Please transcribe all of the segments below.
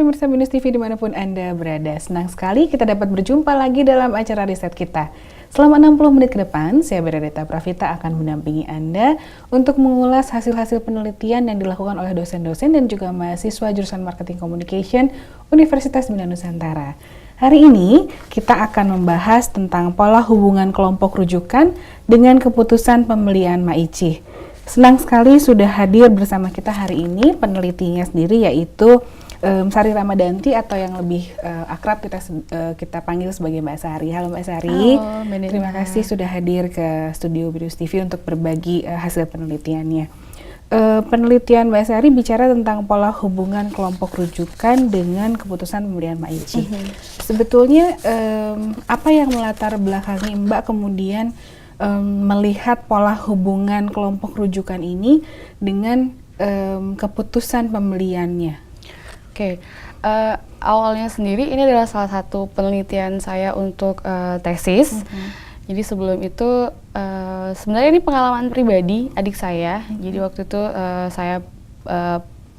pemirsa BINUS TV dimanapun Anda berada. Senang sekali kita dapat berjumpa lagi dalam acara riset kita. Selama 60 menit ke depan, saya Bernadetta Pravita akan mendampingi Anda untuk mengulas hasil-hasil penelitian yang dilakukan oleh dosen-dosen dan juga mahasiswa jurusan Marketing Communication Universitas Bina Nusantara. Hari ini kita akan membahas tentang pola hubungan kelompok rujukan dengan keputusan pembelian MAICih. Senang sekali sudah hadir bersama kita hari ini penelitinya sendiri yaitu Sari Ramadanti atau yang lebih akrab kita panggil sebagai Mbak Sari. Halo Mbak Sari. Halo, terima kasih sudah hadir ke studio BINUS TV untuk berbagi hasil penelitiannya. Penelitian Mbak Sari bicara tentang pola hubungan kelompok rujukan dengan keputusan pembelian MAICih. Sebetulnya apa yang melatar belakangi Mbak kemudian melihat pola hubungan kelompok rujukan ini dengan keputusan pembeliannya? Oke, awalnya sendiri ini adalah salah satu penelitian saya untuk tesis. Jadi sebelum itu sebenarnya ini pengalaman pribadi adik saya. Jadi waktu itu saya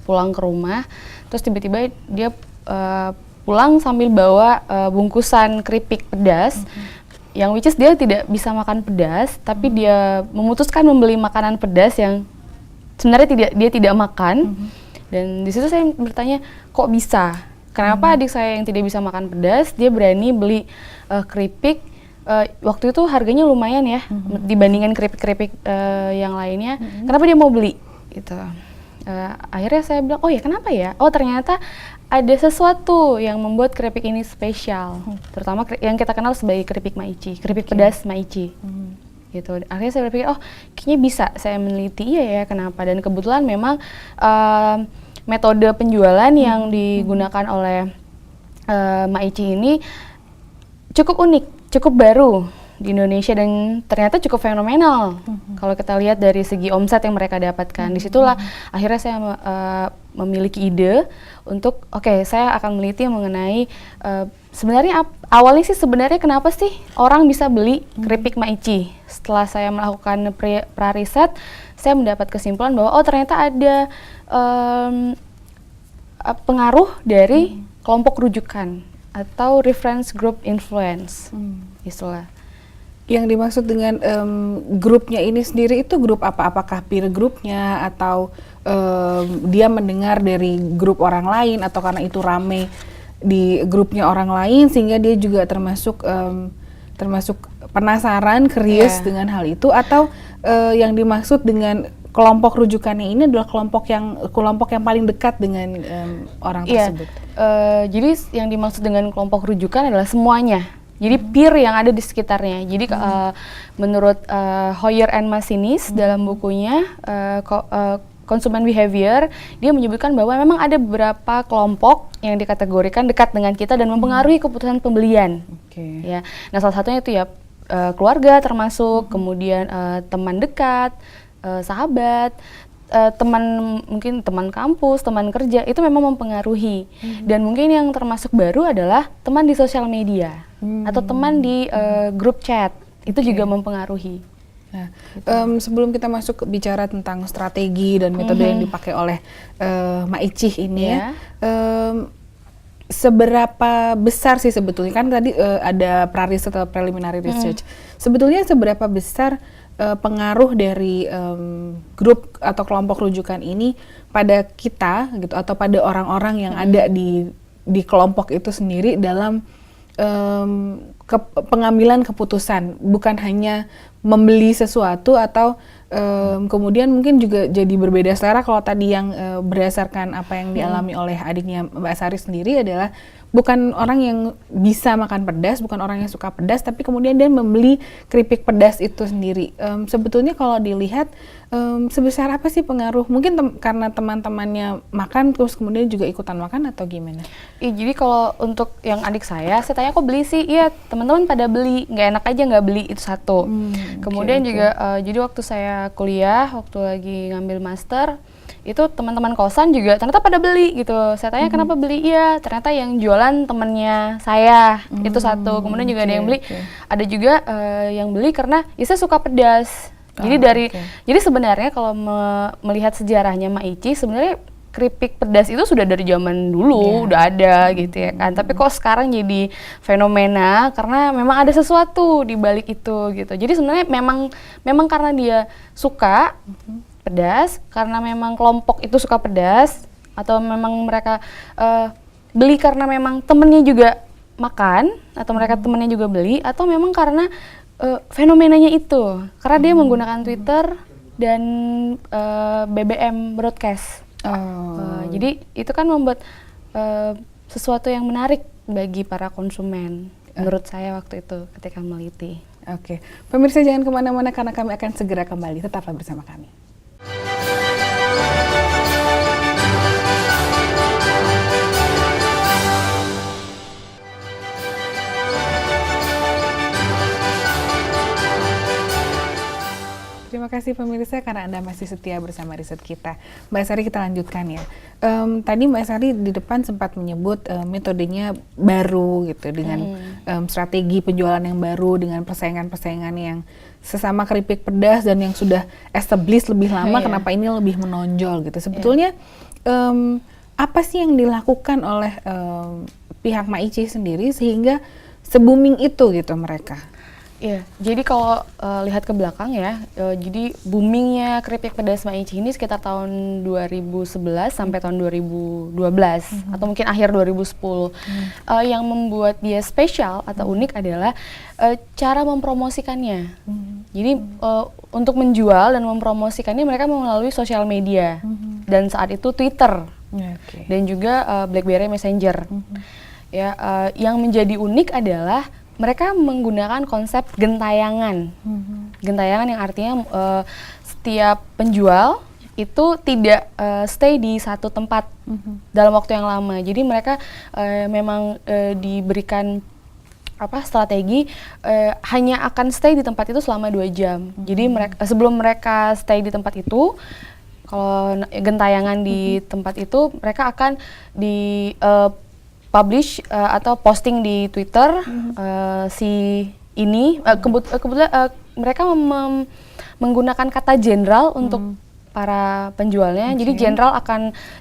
pulang ke rumah, terus tiba-tiba dia pulang sambil bawa bungkusan keripik pedas. Yang which is dia tidak bisa makan pedas, tapi dia memutuskan membeli makanan pedas yang sebenarnya dia tidak makan. Dan di situ saya bertanya, kok bisa? Kenapa adik saya yang tidak bisa makan pedas, dia berani beli keripik? Waktu itu harganya lumayan ya, dibandingkan keripik-keripik yang lainnya. Kenapa dia mau beli? Gitu. Akhirnya saya bilang, oh ya kenapa ya? Oh ternyata ada sesuatu yang membuat keripik ini spesial, terutama yang kita kenal sebagai keripik MAICih, keripik pedas MAICih. Gitu. Akhirnya saya berpikir, oh kayaknya bisa saya meneliti, iya ya kenapa, dan kebetulan memang metode penjualan yang digunakan oleh MAICih ini cukup unik, cukup baru di Indonesia dan ternyata cukup fenomenal. Kalau kita lihat dari segi omset yang mereka dapatkan, disitulah akhirnya saya memiliki ide untuk saya akan meneliti mengenai sebenarnya awalnya sih sebenarnya kenapa sih orang bisa beli keripik MAICih. Setelah saya melakukan pra-riset, saya mendapat kesimpulan bahwa ternyata ada pengaruh dari kelompok rujukan atau reference group influence, istilah. Yang dimaksud dengan grupnya ini sendiri itu grup apa? Apakah peer grupnya atau dia mendengar dari grup orang lain atau karena itu rame di grupnya orang lain sehingga dia juga termasuk penasaran, curious dengan hal itu, atau yang dimaksud dengan kelompok rujukannya ini adalah kelompok yang paling dekat dengan orang tersebut? Jadi yang dimaksud dengan kelompok rujukan adalah semuanya. Jadi peer yang ada di sekitarnya. Jadi menurut Hoyer and Masinis dalam bukunya Consumer Behavior, dia menyebutkan bahwa memang ada beberapa kelompok yang dikategorikan dekat dengan kita dan mempengaruhi keputusan pembelian. Ya, nah salah satunya itu ya keluarga termasuk, kemudian teman dekat, sahabat, mungkin teman kampus, teman kerja, itu memang mempengaruhi. Dan mungkin yang termasuk baru adalah teman di sosial media atau teman di grup chat, itu juga mempengaruhi. Nah, sebelum kita masuk bicara tentang strategi dan metode yang dipakai oleh MAICih ini seberapa besar sih sebetulnya, kan tadi ada pra-riset atau preliminary research, sebetulnya seberapa besar pengaruh dari grup atau kelompok rujukan ini pada kita gitu, atau pada orang-orang yang ada di kelompok itu sendiri dalam pengambilan keputusan, bukan hanya membeli sesuatu atau kemudian mungkin juga jadi berbeda selera. Kalau tadi yang berdasarkan apa yang dialami oleh adiknya Mbak Sari sendiri adalah bukan orang yang bisa makan pedas, bukan orang yang suka pedas, tapi kemudian dia membeli keripik pedas itu sendiri. Sebetulnya kalau dilihat sebesar apa sih pengaruh? Mungkin karena teman-temannya makan terus kemudian juga ikutan makan atau gimana? Jadi kalau untuk yang adik saya tanya kok beli sih? Iya, teman-teman pada beli, nggak enak aja nggak beli, itu satu. Kemudian juga jadi waktu saya kuliah, waktu lagi ngambil master, itu teman-teman kosan juga ternyata pada beli gitu. Saya tanya kenapa beli? Iya, ternyata yang jualan temennya saya, itu satu. Kemudian juga ada yang beli, ada juga yang beli karena ya saya suka pedas. Jadi jadi sebenarnya kalau melihat sejarahnya MAICih, sebenarnya keripik pedas itu sudah dari zaman dulu udah ada gitu ya kan. Tapi kok sekarang jadi fenomena karena memang ada sesuatu di balik itu gitu. Jadi sebenarnya memang karena dia suka pedas, karena memang kelompok itu suka pedas, atau memang mereka beli karena memang temennya juga makan, atau mereka temennya juga beli, atau memang karena fenomenanya itu, karena dia menggunakan Twitter dan BBM broadcast. Jadi itu kan membuat sesuatu yang menarik bagi para konsumen, menurut saya waktu itu ketika meliti. Oke, pemirsa jangan kemana-mana karena kami akan segera kembali, tetaplah bersama kami. Terima kasih pemirsa karena Anda masih setia bersama riset kita. Mbak Sari, kita lanjutkan ya. Tadi Mbak Sari di depan sempat menyebut metodenya baru gitu, dengan strategi penjualan yang baru, dengan persaingan-persaingan yang sesama keripik pedas dan yang sudah established lebih lama, kenapa ini lebih menonjol gitu. Sebetulnya apa sih yang dilakukan oleh pihak Maici sendiri sehingga se-booming itu gitu mereka? Iya, jadi kalau lihat ke belakang ya, jadi boomingnya keripik pedas Maici ini sekitar tahun 2011 sampai tahun 2012 atau mungkin akhir 2010. Yang membuat dia spesial atau unik adalah cara mempromosikannya. Jadi untuk menjual dan mempromosikannya mereka melalui sosial media dan saat itu Twitter dan juga BlackBerry Messenger. Ya, yang menjadi unik adalah mereka menggunakan konsep gentayangan. Gentayangan yang artinya setiap penjual itu tidak stay di satu tempat dalam waktu yang lama. Jadi mereka memang diberikan strategi hanya akan stay di tempat itu selama 2 jam. Jadi sebelum mereka stay di tempat itu, kalau gentayangan di tempat itu mereka akan di publish atau posting di Twitter kebetulan mereka menggunakan kata jenderal untuk para penjualnya. Jadi jenderal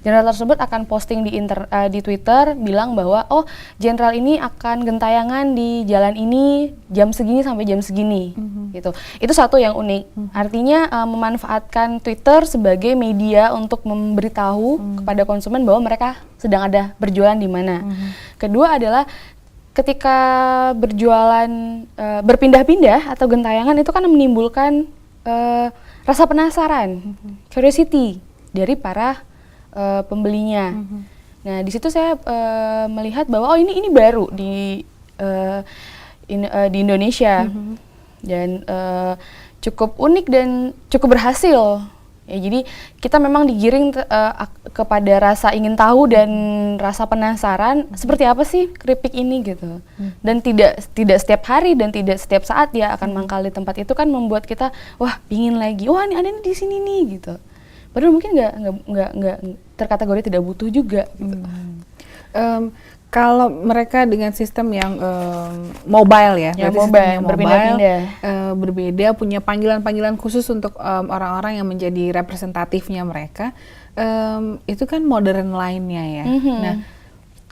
tersebut akan posting di Twitter bilang bahwa jenderal ini akan gentayangan di jalan ini jam segini sampai jam segini gitu. Itu satu yang unik. Artinya memanfaatkan Twitter sebagai media untuk memberitahu kepada konsumen bahwa mereka sedang ada berjualan di mana. Kedua adalah ketika berjualan berpindah-pindah atau gentayangan itu kan menimbulkan rasa penasaran, curiosity dari para pembelinya. Nah, di situ saya melihat bahwa ini baru di Indonesia dan cukup unik dan cukup berhasil. Ya, jadi kita memang digiring kepada rasa ingin tahu dan rasa penasaran seperti apa sih keripik ini gitu. Dan tidak setiap hari dan tidak setiap saat dia akan mangkal di tempat itu, kan membuat kita wah pingin lagi. Wah ini ada di sini nih gitu. Padahal mungkin nggak terkategori tidak butuh juga gitu. Kalau mereka dengan sistem yang mobile ya mobile, berpindah-pindah, berbeda, punya panggilan-panggilan khusus untuk orang-orang yang menjadi representatifnya mereka, itu kan modern lainnya ya. Nah,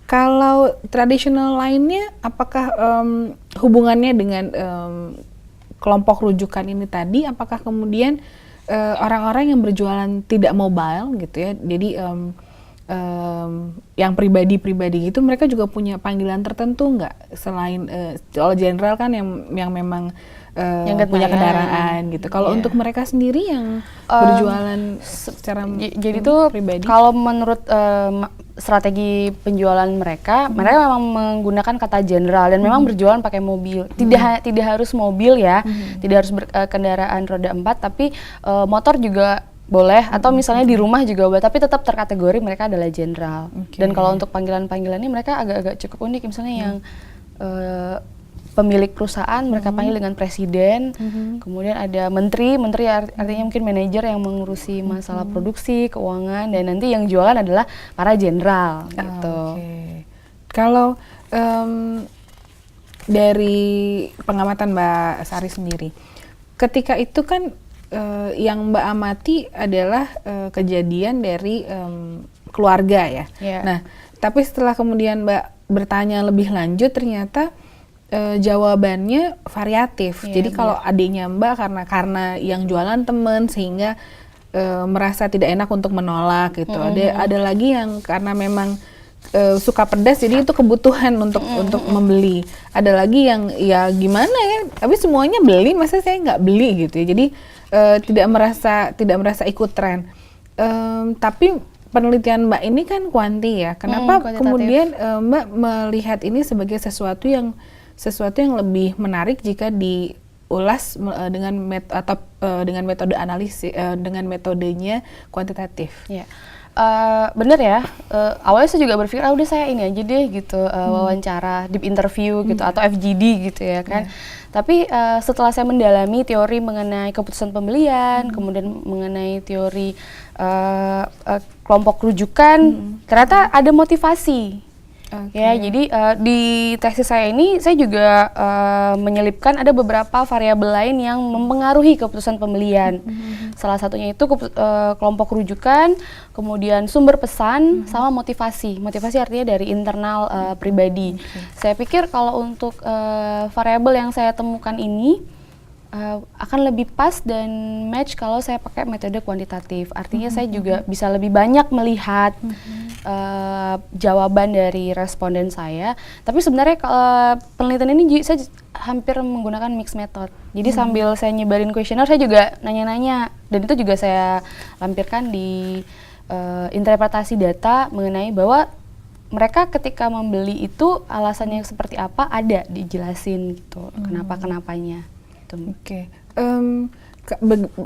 kalau tradisional lainnya, apakah hubungannya dengan kelompok rujukan ini tadi? Apakah kemudian orang-orang yang berjualan tidak mobile gitu ya? Jadi yang pribadi-pribadi gitu, mereka juga punya panggilan tertentu nggak selain kalau general kan yang memang yang punya kendaraan gitu. Kalau untuk mereka sendiri yang berjualan secara jadi tuh pribadi, kalau menurut strategi penjualan mereka memang menggunakan kata general dan memang berjualan pakai mobil. Tidak harus mobil ya, tidak harus kendaraan roda 4, tapi motor juga boleh, atau misalnya di rumah juga boleh, tapi tetap terkategori mereka adalah jenderal. Dan kalau untuk panggilan-panggilannya mereka agak-agak cukup unik, misalnya yang pemilik perusahaan mereka panggil dengan presiden, kemudian ada menteri artinya mungkin manajer yang mengurusi masalah produksi, keuangan, dan nanti yang jualan adalah para jenderal gitu. Kalau dari pengamatan Mbak Sari sendiri, ketika itu kan yang Mbak amati adalah kejadian dari keluarga ya. Yeah. Nah, tapi setelah kemudian Mbak bertanya lebih lanjut, ternyata jawabannya variatif. Yeah, Jadi kalau adiknya Mbak karena yang jualan temen sehingga merasa tidak enak untuk menolak gitu. Ada lagi yang karena memang suka pedas, jadi itu kebutuhan untuk membeli. Ada lagi yang ya gimana ya, tapi semuanya beli, masa saya nggak beli gitu ya. Jadi tidak merasa ikut tren. Tapi penelitian Mbak ini kan kuanti ya. Kenapa kemudian Mbak melihat ini sebagai sesuatu yang lebih menarik jika diulas dengan dengan metode analisis, dengan metodenya kuantitatif? Yeah. Bener ya, awalnya saya juga berpikir udah saya ini aja deh gitu, wawancara, deep interview gitu atau FGD gitu ya kan. Tapi setelah saya mendalami teori mengenai keputusan pembelian, kemudian mengenai teori kelompok rujukan, ternyata ada motivasi. Ya, jadi di tesis saya ini saya juga menyelipkan ada beberapa variabel lain yang mempengaruhi keputusan pembelian. Salah satunya itu kelompok rujukan, kemudian sumber pesan, sama motivasi. Motivasi artinya dari internal pribadi. Saya pikir kalau untuk variabel yang saya temukan ini akan lebih pas dan match kalau saya pakai metode kuantitatif. Artinya saya juga bisa lebih banyak melihat jawaban dari responden saya. Tapi sebenarnya penelitian ini saya hampir menggunakan mixed method. Jadi sambil saya nyebarin kuesioner, saya juga nanya-nanya. Dan itu juga saya lampirkan di interpretasi data mengenai bahwa mereka ketika membeli itu alasannya seperti apa, ada dijelasin gitu, kenapa-kenapanya. Oke.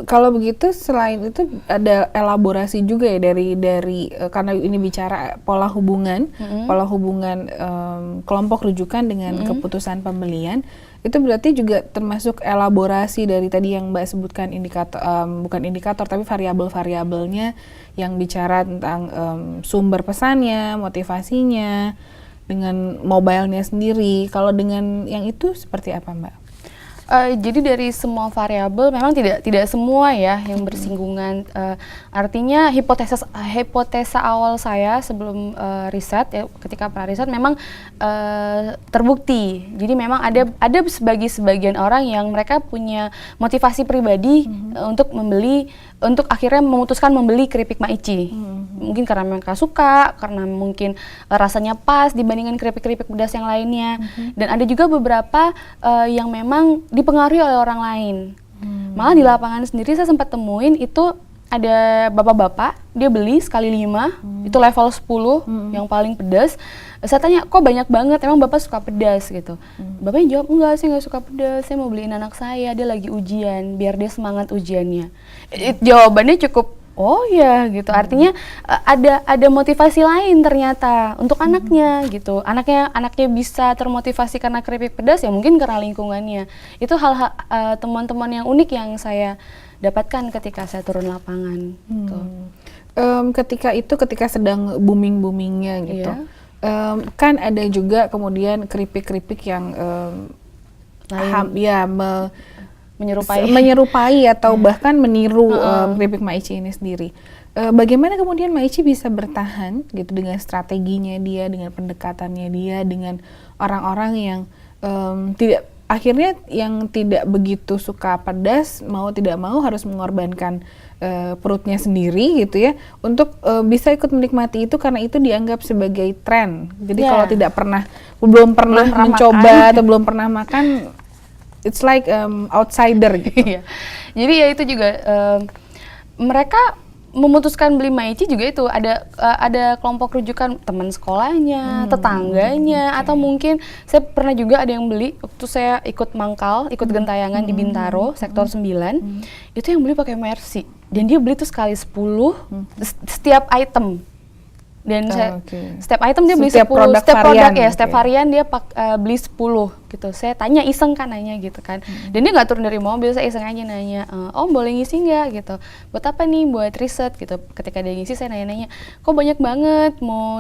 Kalau begitu, selain itu ada elaborasi juga ya dari karena ini bicara pola hubungan kelompok rujukan dengan keputusan pembelian, itu berarti juga termasuk elaborasi dari tadi yang Mbak sebutkan bukan indikator tapi variabel-variabelnya yang bicara tentang sumber pesannya, motivasinya, dengan mobilenya sendiri. Kalau dengan yang itu seperti apa, Mbak? Jadi dari semua variabel memang tidak semua ya yang bersinggungan. Artinya hipotesa awal saya sebelum riset ya, ketika pra riset memang terbukti. Jadi memang ada sebagian orang yang mereka punya motivasi pribadi untuk akhirnya memutuskan membeli keripik Maichi. Mungkin karena mereka suka, karena mungkin rasanya pas dibandingkan keripik-keripik pedas yang lainnya. Dan ada juga beberapa yang memang dipengaruhi oleh orang lain. Malah di lapangan sendiri saya sempat temuin itu ada bapak-bapak, dia beli sekali 5, itu level 10 yang paling pedas. Saya tanya, kok banyak banget, emang bapak suka pedas gitu? Bapaknya jawab, enggak, saya nggak suka pedas, saya mau beliin anak saya, dia lagi ujian, biar dia semangat ujiannya. Jawabannya cukup, oh ya gitu, artinya ada motivasi lain ternyata untuk anaknya gitu. Anaknya bisa termotivasi karena keripik pedas, ya mungkin karena lingkungannya. Itu hal-hal teman-teman yang unik yang saya dapatkan ketika saya turun lapangan. Gitu. Ketika sedang booming-boomingnya gitu, kan ada juga kemudian keripik-keripik yang menyerupai atau bahkan meniru keripik Maichi ini sendiri. Bagaimana kemudian Maichi bisa bertahan gitu dengan strateginya dia, dengan pendekatannya dia, dengan orang-orang yang akhirnya yang tidak begitu suka pedas, mau tidak mau harus mengorbankan perutnya sendiri gitu ya, untuk bisa ikut menikmati itu karena itu dianggap sebagai tren. Jadi kalau belum pernah mencoba atau belum pernah makan, it's like outsider gitu. Jadi ya itu juga mereka memutuskan beli Maichi juga itu ada kelompok rujukan teman sekolahnya, tetangganya, atau mungkin saya pernah juga ada yang beli waktu saya ikut mangkal, ikut gentayangan di Bintaro sektor 9, itu yang beli pakai Mercy dan dia beli tuh sekali 10 setiap item. Dan setiap item dia beli 10, setiap varian dia beli 10 gitu. Saya tanya iseng kan nanya gitu kan. Dan dia nggak turun dari mobil, saya iseng aja nanya, "Om boleh ngisi nggak?" gitu. "Buat apa nih?" "Buat riset." gitu. Ketika dia ngisi saya nanya-nanya, "Kok banyak banget, mau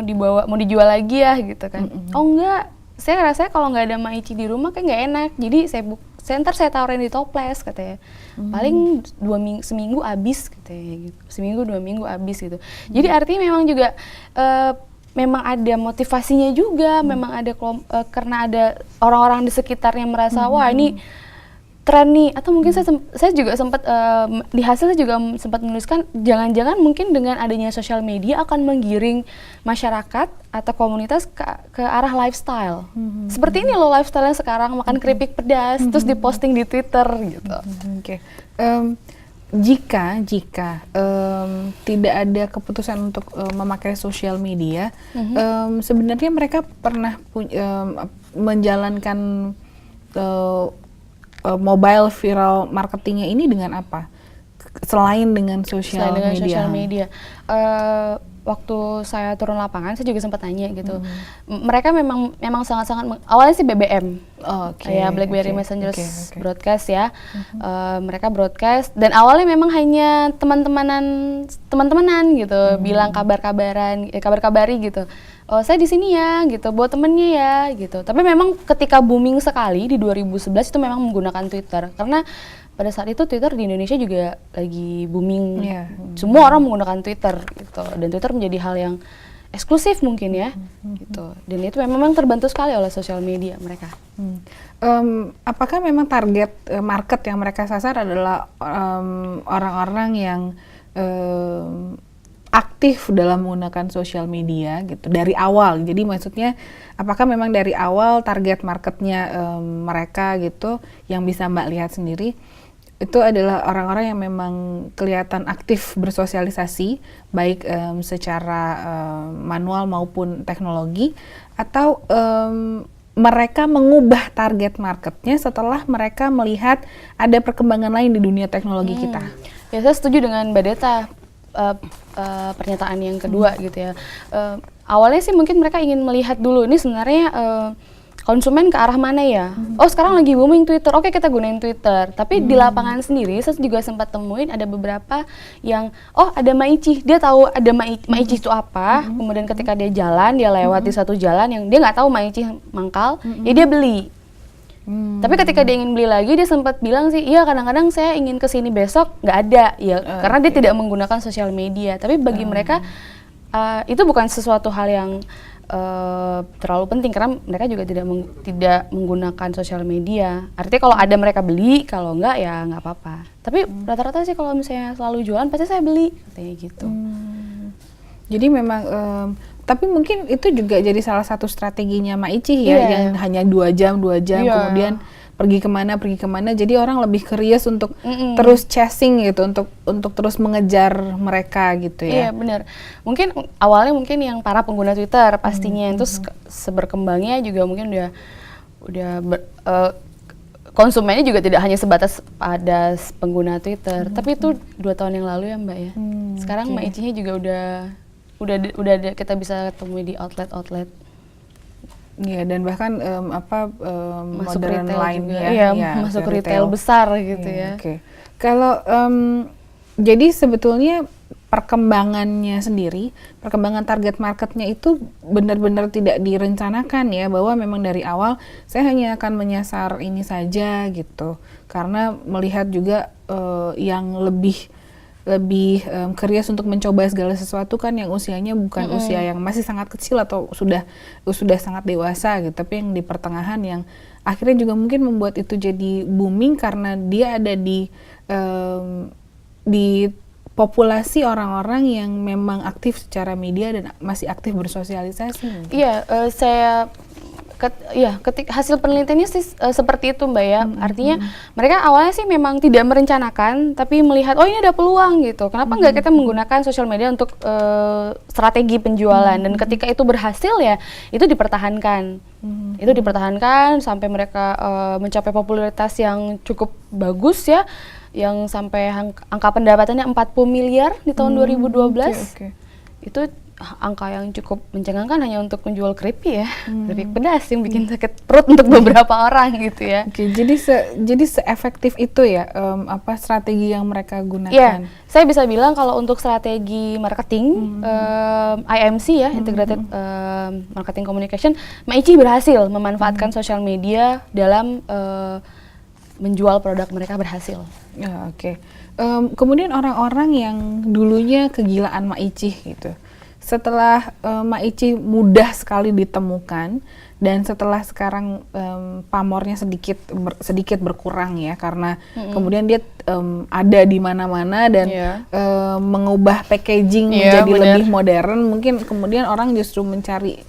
dijual lagi ya?" gitu kan. "Oh enggak, saya rasanya kalau nggak ada Maichi di rumah kayak nggak enak." Jadi ntar saya taruhin di toples katanya. Paling seminggu habis katanya gitu. Seminggu 2 minggu habis gitu. Jadi artinya memang juga memang ada motivasinya juga, memang ada karena ada orang-orang di sekitarnya merasa wah ini tren nih, atau mungkin saya juga sempat di hasil saya juga sempat menuliskan jangan-jangan mungkin dengan adanya sosial media akan menggiring masyarakat atau komunitas ke arah lifestyle. Seperti ini loh lifestyle-nya sekarang, makan keripik pedas terus diposting di Twitter gitu. Oke. Jika tidak ada keputusan untuk memakai sosial media, sebenarnya mereka pernah menjalankan mobile viral marketingnya ini dengan apa? Selain dengan sosial media. Waktu saya turun lapangan, saya juga sempat tanya gitu. Mereka memang sangat-sangat awalnya sih BBM, ya BlackBerry Messenger broadcast ya. Mereka broadcast dan awalnya memang hanya teman-temanan gitu, bilang kabar-kabari gitu. Oh saya di sini ya gitu, buat temennya ya gitu. Tapi memang ketika booming sekali di 2011 itu memang menggunakan Twitter karena pada saat itu Twitter di Indonesia juga lagi booming, semua orang menggunakan Twitter gitu, dan Twitter menjadi hal yang eksklusif mungkin ya, gitu. Dan itu memang terbantu sekali oleh sosial media mereka. Apakah memang target market yang mereka sasar adalah orang-orang yang aktif dalam menggunakan sosial media gitu dari awal? Jadi maksudnya apakah memang dari awal target marketnya mereka gitu yang bisa Mbak lihat sendiri itu adalah orang-orang yang memang kelihatan aktif bersosialisasi baik secara manual maupun teknologi, atau mereka mengubah target marketnya setelah mereka melihat ada perkembangan lain di dunia teknologi kita? Ya saya setuju dengan Mbak Deta, pernyataan yang kedua gitu ya. Awalnya sih mungkin mereka ingin melihat dulu ini sebenarnya konsumen ke arah mana ya? Oh sekarang lagi booming Twitter, oke kita gunain Twitter. Tapi di lapangan sendiri saya juga sempat temuin ada beberapa yang ada Maichi, dia tahu ada Maichi itu apa. Kemudian ketika dia jalan, dia lewat di satu jalan yang dia nggak tahu Maichi mangkal, ya dia beli. Tapi ketika dia ingin beli lagi, dia sempat bilang sih, iya kadang-kadang saya ingin kesini besok nggak ada, ya karena dia tidak menggunakan sosial media. Tapi bagi mereka itu bukan sesuatu hal yang terlalu penting karena mereka juga tidak menggunakan sosial media. Artinya kalau ada mereka beli, kalau enggak ya nggak apa-apa. Tapi rata-rata sih kalau misalnya selalu jualan pasti saya beli, katanya gitu. Jadi memang tapi mungkin itu juga jadi salah satu strateginya Maichi ya, yang hanya 2 jam kemudian pergi kemana, jadi orang lebih curious untuk terus chasing gitu, untuk terus mengejar mereka gitu ya. Iya benar. Mungkin awalnya yang para pengguna Twitter pastinya, terus seberkembangnya juga mungkin udah konsumennya juga tidak hanya sebatas pada pengguna Twitter, tapi itu 2 tahun yang lalu ya Mbak ya. Sekarang Maichi-nya juga udah kita bisa temui di outlet. Iya, dan bahkan masuk modern retail lainnya juga, masuk retail besar gitu ya. Oke. Kalau jadi sebetulnya perkembangannya sendiri, perkembangan target marketnya itu benar-benar tidak direncanakan ya, bahwa memang dari awal saya hanya akan menyasar ini saja gitu, karena melihat juga yang lebih curious untuk mencoba segala sesuatu kan yang usianya bukan usia yang masih sangat kecil atau sudah sangat dewasa gitu, tapi yang di pertengahan yang akhirnya juga mungkin membuat itu jadi booming karena dia ada di populasi orang-orang yang memang aktif secara media dan masih aktif bersosialisasi. Iya, ketika hasil penelitiannya sih seperti itu Mbak ya. Artinya mereka awalnya sih memang tidak merencanakan, tapi melihat ini ada peluang gitu. Kenapa nggak kita menggunakan sosial media untuk strategi penjualan, dan ketika itu berhasil ya itu dipertahankan. Itu dipertahankan sampai mereka mencapai popularitas yang cukup bagus ya, yang sampai angka pendapatannya 40 miliar di tahun 2012. Itu angka yang cukup mencengangkan hanya untuk menjual keripik ya, keripik pedas yang bikin sakit perut untuk beberapa orang gitu ya. Jadi seefektif itu ya strategi yang mereka gunakan. Iya, saya bisa bilang kalau untuk strategi marketing IMC ya, Integrated Marketing Communication, Maichi berhasil memanfaatkan sosial media dalam menjual produk mereka berhasil. Ya, oke. Kemudian orang-orang yang dulunya kegilaan Maichi gitu, setelah Maichi mudah sekali ditemukan dan setelah sekarang pamornya sedikit berkurang ya karena kemudian dia ada di mana-mana dan mengubah packaging menjadi lebih modern, mungkin kemudian orang justru mencari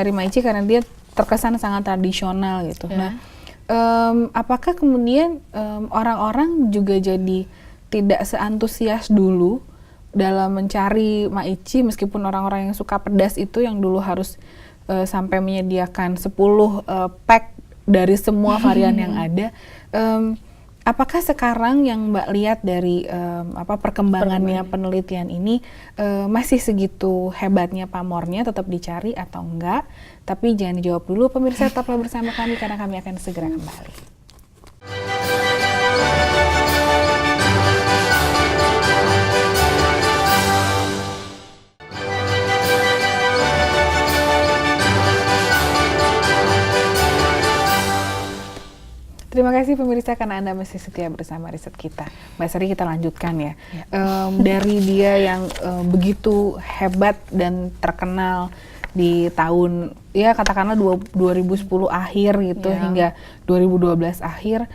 Maichi karena dia terkesan sangat tradisional gitu. Nah, apakah kemudian orang-orang juga jadi tidak seantusias dulu dalam mencari Maichi, meskipun orang-orang yang suka pedas itu yang dulu harus sampai menyediakan 10 pack dari semua varian yang ada. Apakah sekarang yang Mbak lihat dari perkembangannya penelitian ini masih segitu hebatnya pamornya, tetap dicari atau enggak? Tapi jangan dijawab dulu pemirsa, tetaplah bersama kami karena kami akan segera kembali. Terima kasih pemirsa karena Anda masih setia bersama riset kita. Mbak Sari, kita lanjutkan ya. Dari dia yang begitu hebat dan terkenal di tahun ya katakanlah 2010 akhir gitu hingga 2012 akhir,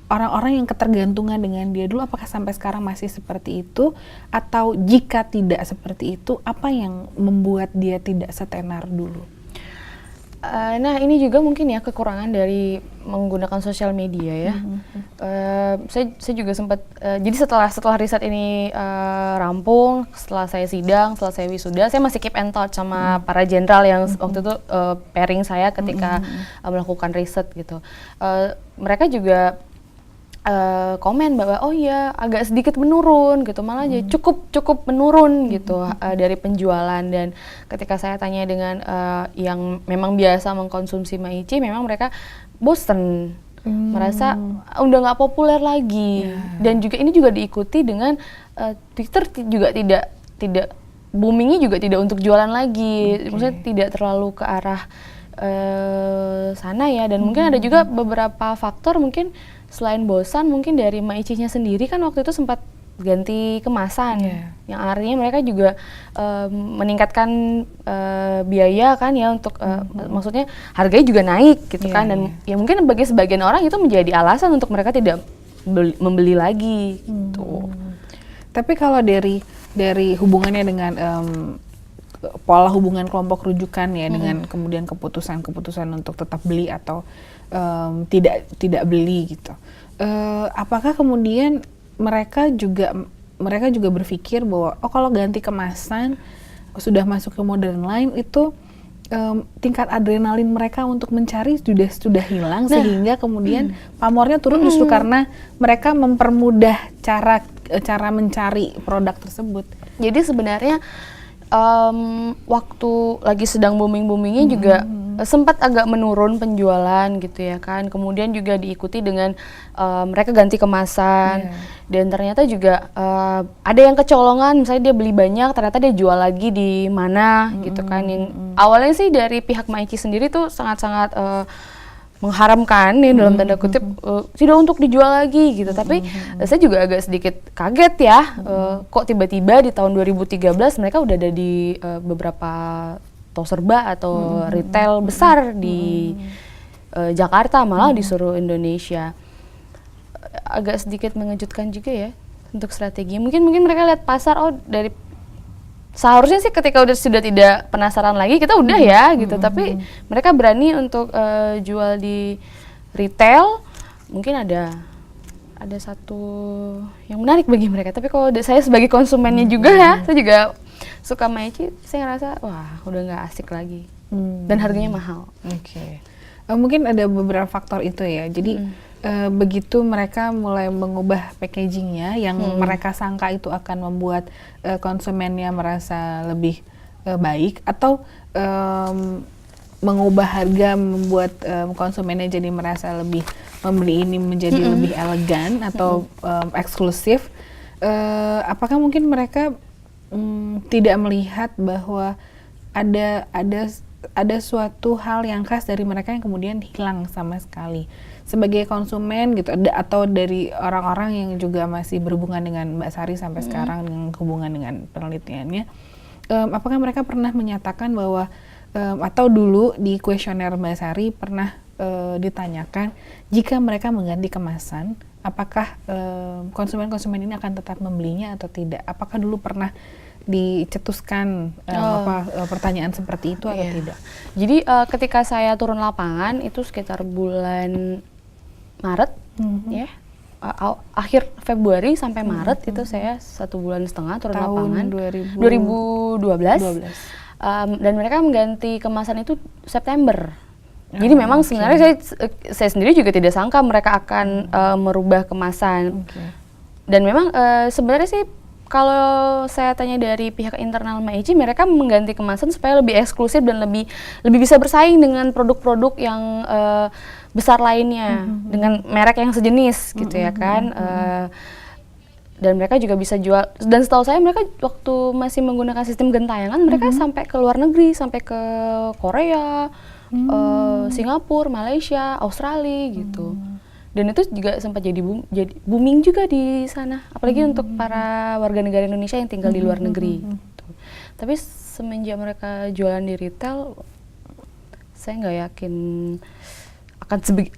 orang-orang yang ketergantungan dengan dia dulu apakah sampai sekarang masih seperti itu, atau jika tidak seperti itu apa yang membuat dia tidak setenar dulu? Nah, ini juga mungkin ya kekurangan dari menggunakan sosial media ya. Saya juga sempat jadi setelah riset ini rampung, setelah saya sidang, setelah saya wisuda, saya masih keep in touch sama para jenderal yang waktu itu pairing saya ketika melakukan riset gitu. Mereka juga komen bahwa oh ya agak sedikit menurun gitu, malah aja cukup menurun gitu dari penjualan. Dan ketika saya tanya dengan yang memang biasa mengkonsumsi Maichi, memang mereka bosen, merasa udah nggak populer lagi. Dan juga ini juga diikuti dengan Twitter juga tidak boomingnya juga tidak untuk jualan lagi, maksudnya tidak terlalu ke arah sana ya. Dan mungkin ada juga beberapa faktor, mungkin selain bosan, mungkin dari Maichi-nya sendiri kan waktu itu sempat ganti kemasan, yang artinya mereka juga meningkatkan biaya kan ya untuk maksudnya harganya juga naik gitu kan. Dan ya mungkin bagi sebagian orang itu menjadi alasan untuk mereka tidak membeli lagi gitu. Tapi kalau dari hubungannya dengan pola hubungan kelompok rujukan ya dengan kemudian keputusan untuk tetap beli atau tidak beli gitu. Apakah kemudian mereka juga berpikir bahwa kalau ganti kemasan sudah masuk ke modern line itu tingkat adrenalin mereka untuk mencari sudah hilang, sehingga kemudian pamornya turun justru karena mereka mempermudah cara mencari produk tersebut. Jadi sebenarnya waktu lagi sedang booming-boomingnya juga sempat agak menurun penjualan gitu ya kan. Kemudian juga diikuti dengan mereka ganti kemasan. Dan ternyata juga ada yang kecolongan, misalnya dia beli banyak ternyata dia jual lagi di mana gitu kan. Yang awalnya sih dari pihak Maichi sendiri tuh sangat-sangat mengharamkan nih dalam tanda kutip tidak untuk dijual lagi gitu. Tapi saya juga agak sedikit kaget ya, kok tiba-tiba di tahun 2013 mereka udah ada di beberapa toko serba atau retail besar di Jakarta, malah di seluruh Indonesia. Agak sedikit mengejutkan juga ya untuk strategi. Mungkin mereka lihat pasar, oh dari seharusnya sih ketika sudah tidak penasaran lagi kita udah ya gitu, tapi mereka berani untuk jual di retail. Mungkin ada satu yang menarik bagi mereka. Tapi kalau saya sebagai konsumennya juga ya, saya juga suka Maichi, saya ngerasa wah udah nggak asik lagi dan harganya mahal. Mungkin ada beberapa faktor itu ya. Jadi begitu mereka mulai mengubah packagingnya yang mereka sangka itu akan membuat konsumennya merasa lebih baik, atau mengubah harga membuat konsumennya jadi merasa lebih membeli ini menjadi lebih elegan atau eksklusif. Apakah mungkin mereka tidak melihat bahwa ada ada suatu hal yang khas dari mereka yang kemudian hilang sama sekali sebagai konsumen gitu, atau dari orang-orang yang juga masih berhubungan dengan Mbak Sari sampai sekarang dengan hubungan dengan penelitiannya, apakah mereka pernah menyatakan bahwa atau dulu di kuesioner Mbak Sari pernah ditanyakan jika mereka mengganti kemasan, apakah konsumen-konsumen ini akan tetap membelinya atau tidak? Apakah dulu pernah dicetuskan pertanyaan seperti itu atau tidak? Jadi ketika saya turun lapangan itu sekitar bulan Maret, ya, akhir Februari sampai Maret itu saya 1,5 bulan turun lapangan. 2012. Dan mereka mengganti kemasan itu September. Jadi memang sebenarnya saya sendiri juga tidak sangka mereka akan merubah kemasan. Dan memang sebenarnya sih kalau saya tanya dari pihak internal Maiji, mereka mengganti kemasan supaya lebih eksklusif dan lebih bisa bersaing dengan produk-produk yang besar lainnya, dengan merek yang sejenis gitu ya kan. Dan mereka juga bisa jual, dan setahu saya mereka waktu masih menggunakan sistem gentayangan, mereka sampai ke luar negeri, sampai ke Korea, Singapura, Malaysia, Australia gitu. Dan itu juga sempat jadi booming juga di sana, apalagi untuk para warga negara Indonesia yang tinggal di luar negeri. Gitu. Tapi semenjak mereka jualan di retail, saya nggak yakin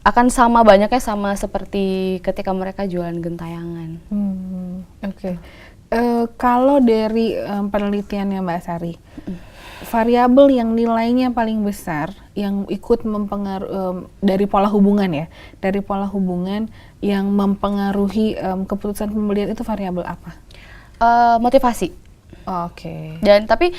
akan sama banyaknya sama seperti ketika mereka jualan gentayangan. Kalau dari penelitiannya Mbak Sari, variabel yang nilainya paling besar yang ikut mempengaruhi dari pola hubungan yang mempengaruhi keputusan pembelian itu variabel apa? Motivasi. Dan tapi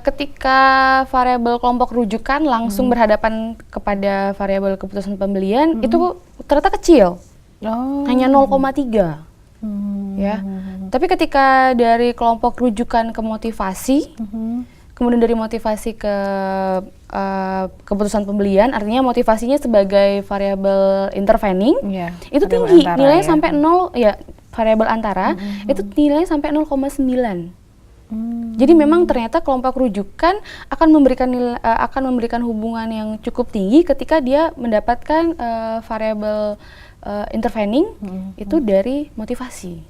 ketika variabel kelompok rujukan langsung berhadapan kepada variabel keputusan pembelian itu ternyata kecil, hanya 0,3 ya. Tapi ketika dari kelompok rujukan ke motivasi, kemudian dari motivasi ke keputusan pembelian, artinya motivasinya sebagai variabel intervening, itu tinggi, nilainya sampai 0, ya variabel antara, itu nilainya sampai 0,9. Jadi memang ternyata kelompok rujukan akan memberikan hubungan yang cukup tinggi ketika dia mendapatkan variabel intervening itu dari motivasi.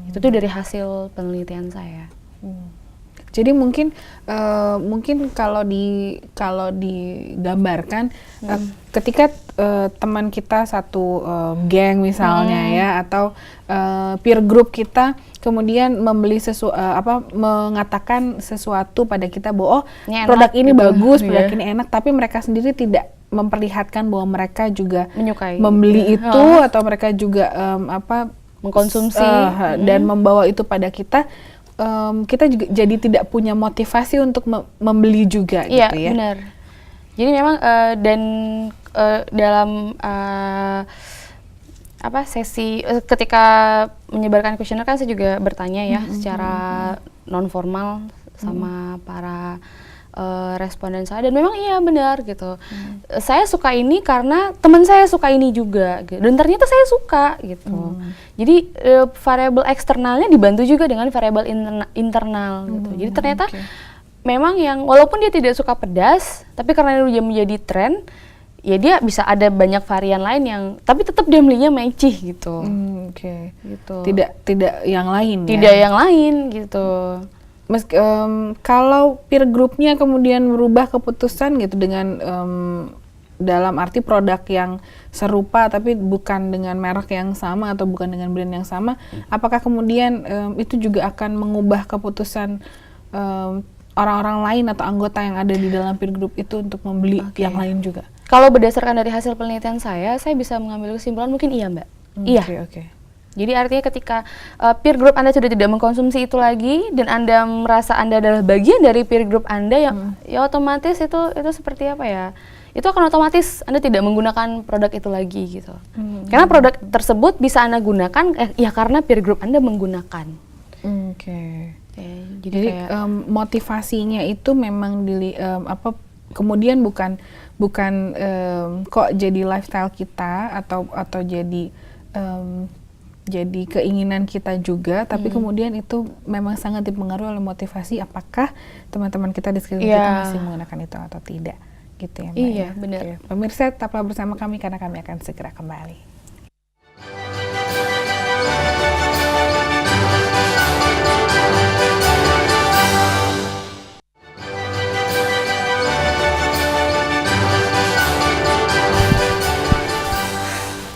Itu tuh dari hasil penelitian saya. Jadi mungkin kalau digambarkan ketika teman kita satu geng misalnya ya, atau peer group kita kemudian membeli mengatakan sesuatu pada kita bahwa produk ini gitu, bagus, produk ini enak, tapi mereka sendiri tidak memperlihatkan bahwa mereka juga menyukai, membeli itu atau mereka juga mengkonsumsi dan membawa itu pada kita. Kita juga jadi tidak punya motivasi untuk membeli juga gitu ya. Iya, benar. Jadi memang dalam sesi ketika menyebarkan kuesioner kan saya juga bertanya ya secara non formal sama para responden saya, dan memang iya benar gitu. Saya suka ini karena teman saya suka ini juga gitu. Dan ternyata saya suka gitu. Jadi variabel eksternalnya dibantu juga dengan variabel internal gitu. Jadi ternyata memang yang walaupun dia tidak suka pedas, tapi karena dia menjadi tren, ya dia bisa ada banyak varian lain yang tapi tetap dia belinya Maiji gitu. Gitu. Tidak yang lain. Tidak yang lain gitu. Kalau peer groupnya kemudian merubah keputusan gitu dengan dalam arti produk yang serupa tapi bukan dengan merek yang sama atau bukan dengan brand yang sama, apakah kemudian itu juga akan mengubah keputusan orang-orang lain atau anggota yang ada di dalam peer group itu untuk membeli yang lain juga? Kalau berdasarkan dari hasil penelitian saya bisa mengambil kesimpulan mungkin iya, Mbak. Iya. Jadi artinya ketika peer group Anda sudah tidak mengkonsumsi itu lagi dan Anda merasa Anda adalah bagian dari peer group Anda, ya otomatis itu seperti apa ya? Itu akan otomatis Anda tidak menggunakan produk itu lagi gitu. Karena produk tersebut bisa Anda gunakan ya karena peer group Anda menggunakan. Jadi motivasinya itu memang kemudian bukan kok jadi lifestyle kita atau jadi jadi keinginan kita juga, tapi kemudian itu memang sangat dipengaruhi oleh motivasi apakah teman-teman kita di sekitar kita masih menggunakan itu atau tidak, gitu ya Mbak. Iya, benar. Oke. Pemirsa, tetaplah bersama kami karena kami akan segera kembali.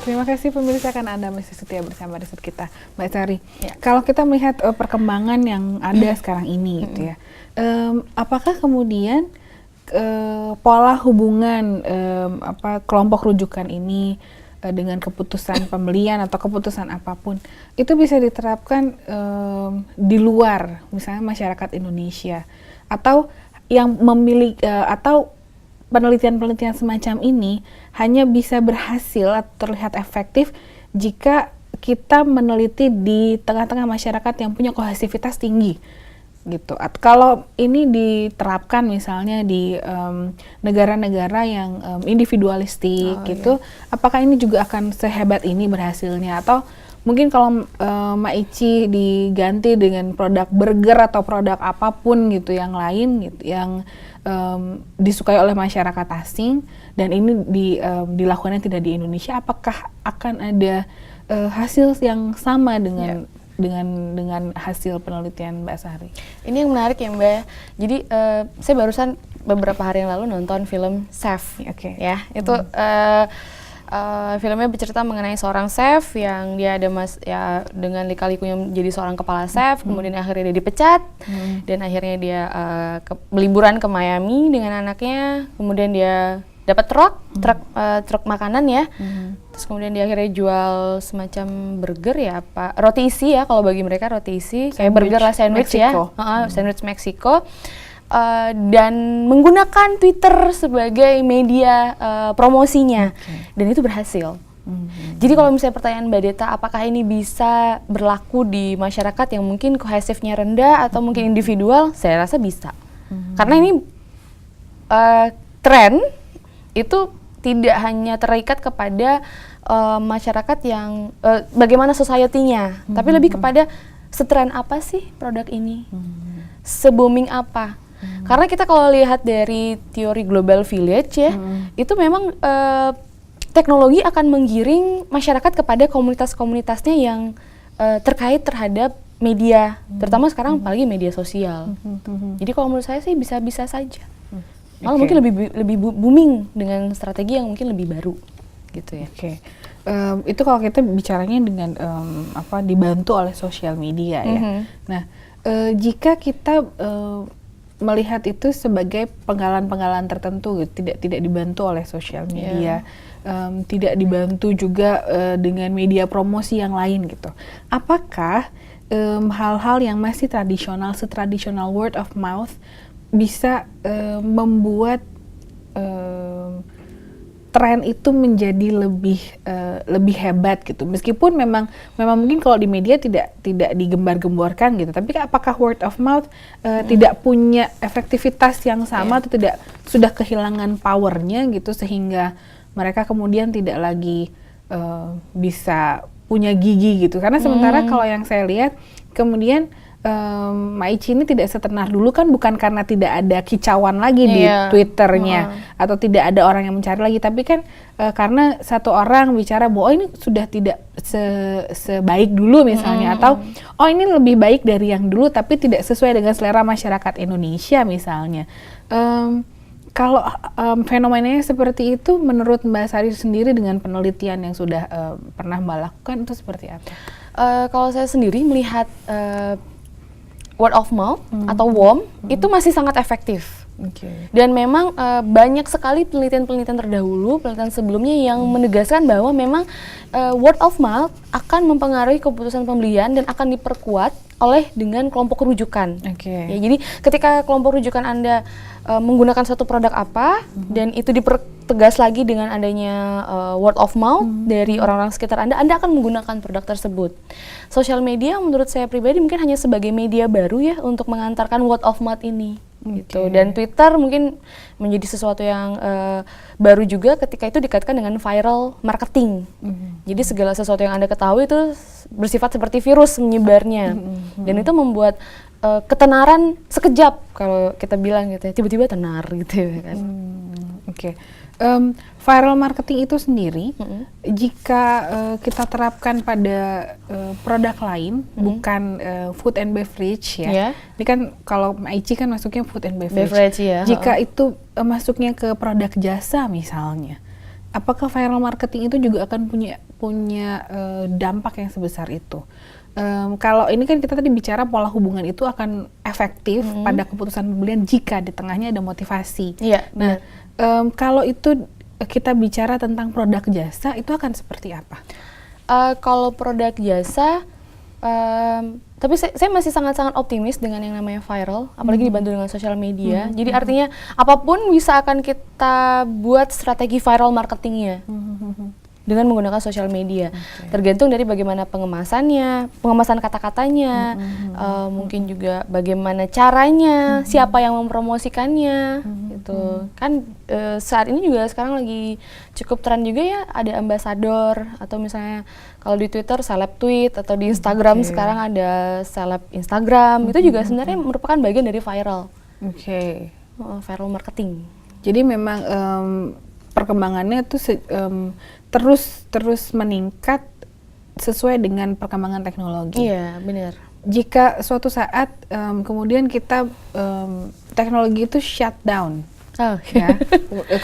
Terima kasih pemirsa karena Anda masih setia bersama riset kita, Mbak Sari. Ya. Kalau kita melihat perkembangan yang ada sekarang ini, gitu ya, apakah kemudian pola hubungan kelompok rujukan ini dengan keputusan pembelian atau keputusan apapun itu bisa diterapkan di luar, misalnya masyarakat Indonesia, atau yang memiliki atau penelitian-penelitian semacam ini hanya bisa berhasil atau terlihat efektif jika kita meneliti di tengah-tengah masyarakat yang punya kohesivitas tinggi, gitu. Kalau ini diterapkan misalnya di negara-negara yang individualistik, gitu, apakah ini juga akan sehebat ini berhasilnya? Atau mungkin kalau Mbak Ici diganti dengan produk burger atau produk apapun gitu yang lain, gitu, yang disukai oleh masyarakat asing dan ini dilakukannya tidak di Indonesia, apakah akan ada hasil yang sama dengan hasil penelitian Mbak Sari? Ini yang menarik ya Mbak. Jadi saya barusan beberapa hari yang lalu nonton film Chef, ya itu filmnya bercerita mengenai seorang chef yang dia ada dengan lika-likunya menjadi seorang kepala chef, kemudian akhirnya dia dipecat dan akhirnya dia liburan ke Miami dengan anaknya, kemudian dia dapat truk makanan ya, terus kemudian dia akhirnya jual semacam burger ya, roti isi ya, kalau bagi mereka roti isi kayak burger lah, sandwich Mexico. Sandwich Meksiko. Dan menggunakan Twitter sebagai media promosinya, dan itu berhasil. Jadi kalau misalnya pertanyaan Mbak Deta, apakah ini bisa berlaku di masyarakat yang mungkin kohesifnya rendah atau mungkin individual, saya rasa bisa. Karena ini tren itu tidak hanya terikat kepada masyarakat yang bagaimana society-nya, tapi lebih kepada setren apa sih produk ini, se-booming apa. Karena kita kalau lihat dari teori global village ya, itu memang teknologi akan menggiring masyarakat kepada komunitas-komunitasnya yang terkait terhadap media, terutama sekarang apalagi media sosial. Jadi kalau menurut saya sih bisa-bisa saja. Malah mungkin lebih booming dengan strategi yang mungkin lebih baru, gitu ya. Itu kalau kita bicaranya dengan dibantu oleh sosial media ya. Nah, jika kita melihat itu sebagai penggalan-penggalan tertentu, gitu, tidak dibantu oleh sosial media, tidak dibantu juga dengan media promosi yang lain gitu. Apakah hal-hal yang masih tradisional, setradisional word of mouth bisa membuat tren itu menjadi lebih hebat gitu, meskipun memang mungkin kalau di media tidak digembar-gemborkan gitu, tapi apakah word of mouth tidak punya efektivitas yang sama atau tidak sudah kehilangan powernya gitu sehingga mereka kemudian tidak lagi bisa punya gigi gitu, karena sementara kalau yang saya lihat kemudian Maici ini tidak setenar dulu kan, bukan karena tidak ada kicauan lagi di Twitternya atau tidak ada orang yang mencari lagi, tapi kan karena satu orang bicara bahwa ini sudah tidak sebaik dulu misalnya, atau ini lebih baik dari yang dulu tapi tidak sesuai dengan selera masyarakat Indonesia misalnya. Kalau fenomenanya seperti itu, menurut Mbak Sari sendiri dengan penelitian yang sudah pernah Mbak lakukan itu seperti apa? Kalau saya sendiri melihat word of mouth atau WOM itu masih sangat efektif. Dan memang banyak sekali penelitian-penelitian terdahulu, penelitian sebelumnya yang menegaskan bahwa memang word of mouth akan mempengaruhi keputusan pembelian dan akan diperkuat oleh dengan kelompok rujukan. Ya, jadi ketika kelompok rujukan Anda menggunakan suatu produk apa dan itu dipertegas lagi dengan adanya word of mouth dari orang-orang sekitar Anda akan menggunakan produk tersebut. Sosial media menurut saya pribadi mungkin hanya sebagai media baru ya untuk mengantarkan word of mouth ini. gitu. Dan Twitter mungkin menjadi sesuatu yang baru juga ketika itu dikaitkan dengan viral marketing. Jadi segala sesuatu yang Anda ketahui itu bersifat seperti virus menyebarnya. Dan itu membuat ketenaran sekejap kalau kita bilang gitu ya, tiba-tiba tenar gitu ya kan. Oke. Viral marketing itu sendiri, jika kita terapkan pada produk lain, bukan food and beverage ya. Ini kan kalau Aichi kan masuknya food and beverage. Ya. Jika itu masuknya ke produk jasa misalnya, apakah viral marketing itu juga akan punya dampak yang sebesar itu? Kalau ini kan kita tadi bicara pola hubungan itu akan efektif pada keputusan pembelian jika di tengahnya ada motivasi. Nah, kalau itu kita bicara tentang produk jasa, itu akan seperti apa? Kalau produk jasa, tapi saya masih sangat-sangat optimis dengan yang namanya viral, apalagi dibantu dengan sosial media. Jadi artinya apapun bisa akan kita buat strategi viral marketingnya. Dengan menggunakan sosial media, tergantung dari bagaimana pengemasan kata-katanya, mungkin juga bagaimana caranya, siapa yang mempromosikannya, gitu. Kan saat ini juga sekarang lagi cukup tren juga ya, ada ambasador atau misalnya kalau di Twitter seleb tweet atau di Instagram sekarang ada seleb Instagram, itu juga sebenarnya merupakan bagian dari viral. Viral marketing. Jadi memang perkembangannya tuh terus meningkat sesuai dengan perkembangan teknologi. Iya, benar. Jika suatu saat kemudian kita teknologi itu shutdown, ya,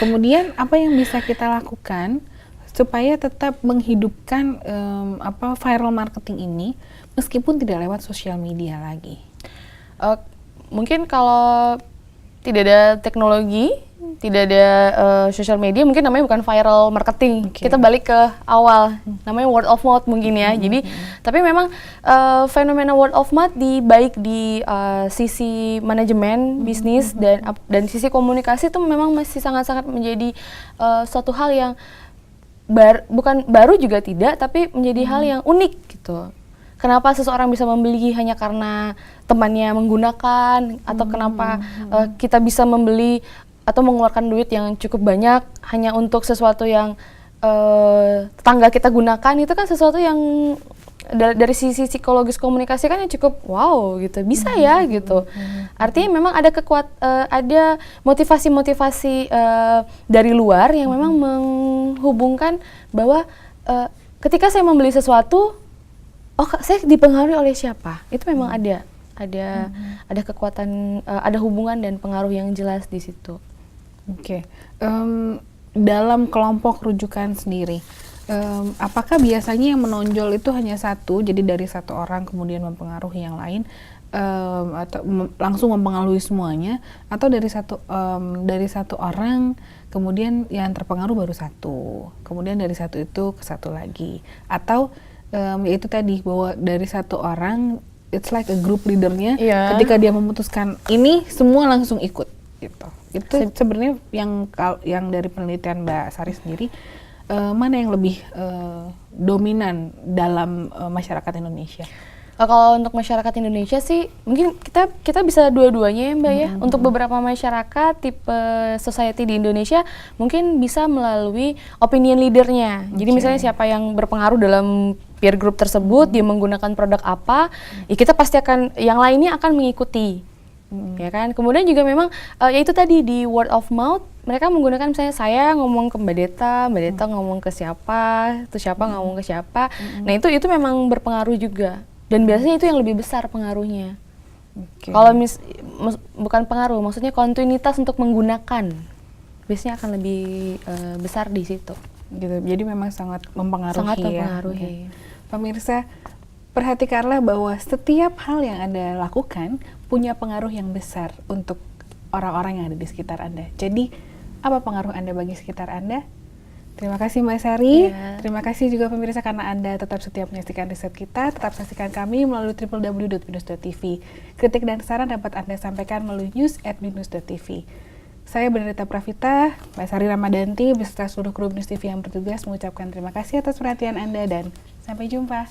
kemudian apa yang bisa kita lakukan supaya tetap menghidupkan viral marketing ini meskipun tidak lewat sosial media lagi? Mungkin kalau tidak ada teknologi, tidak ada social media, mungkin namanya bukan viral marketing. Kita balik ke awal, namanya word of mouth mungkin ya. Jadi, tapi memang fenomena word of mouth baik di sisi manajemen bisnis dan sisi komunikasi itu memang masih sangat-sangat menjadi suatu hal yang bukan baru juga tidak, tapi menjadi hal yang unik gitu. Kenapa seseorang bisa membeli hanya karena temannya menggunakan, atau kenapa kita bisa membeli atau mengeluarkan duit yang cukup banyak hanya untuk sesuatu yang tetangga kita gunakan, itu kan sesuatu yang dari sisi psikologis komunikasi kan yang cukup wow gitu, bisa ya gitu. Artinya memang ada ada motivasi-motivasi dari luar yang memang menghubungkan bahwa ketika saya membeli sesuatu, saya dipengaruhi oleh siapa? Itu memang ada kekuatan, ada hubungan dan pengaruh yang jelas di situ. Dalam kelompok rujukan sendiri, apakah biasanya yang menonjol itu hanya satu, jadi dari satu orang kemudian mempengaruhi yang lain, atau langsung mempengaruhi semuanya, atau dari satu orang kemudian yang terpengaruh baru satu, kemudian dari satu itu ke satu lagi, atau yaitu tadi bahwa dari satu orang it's like a group leadernya, ketika dia memutuskan ini semua langsung ikut gitu. Itu sebenarnya yang dari penelitian Mbak Sari sendiri, mana yang lebih dominan dalam masyarakat Indonesia? Kalau untuk masyarakat Indonesia sih mungkin kita bisa dua-duanya ya Mbak ya. Untuk beberapa masyarakat tipe society di Indonesia mungkin bisa melalui opinion leadernya. Jadi misalnya siapa yang berpengaruh dalam peer group tersebut, dia menggunakan produk apa, ya kita pasti yang lainnya akan mengikuti. Ya kan. Kemudian juga memang ya itu tadi di word of mouth, mereka menggunakan misalnya saya ngomong ke Mbak Deta ngomong ke siapa, terus siapa ngomong ke siapa. Nah, itu memang berpengaruh juga. Dan biasanya itu yang lebih besar pengaruhnya. Kalau bukan pengaruh, maksudnya kontinuitas untuk menggunakan, biasanya akan lebih besar di situ. Gitu. Jadi memang sangat mempengaruhi. Sangat mempengaruhi. Pemirsa, perhatikanlah bahwa setiap hal yang Anda lakukan punya pengaruh yang besar untuk orang-orang yang ada di sekitar Anda. Jadi, apa pengaruh Anda bagi sekitar Anda? Terima kasih Mbak Sari. Terima kasih juga pemirsa karena Anda tetap setia menyaksikan riset kita. Tetap saksikan kami melalui www.binus.tv. Kritik dan saran dapat Anda sampaikan melalui news@binus.tv. Saya Benedetta Pravita, Mbak Sari Ramadanti, beserta seluruh kru Binus TV yang bertugas mengucapkan terima kasih atas perhatian Anda dan sampai jumpa.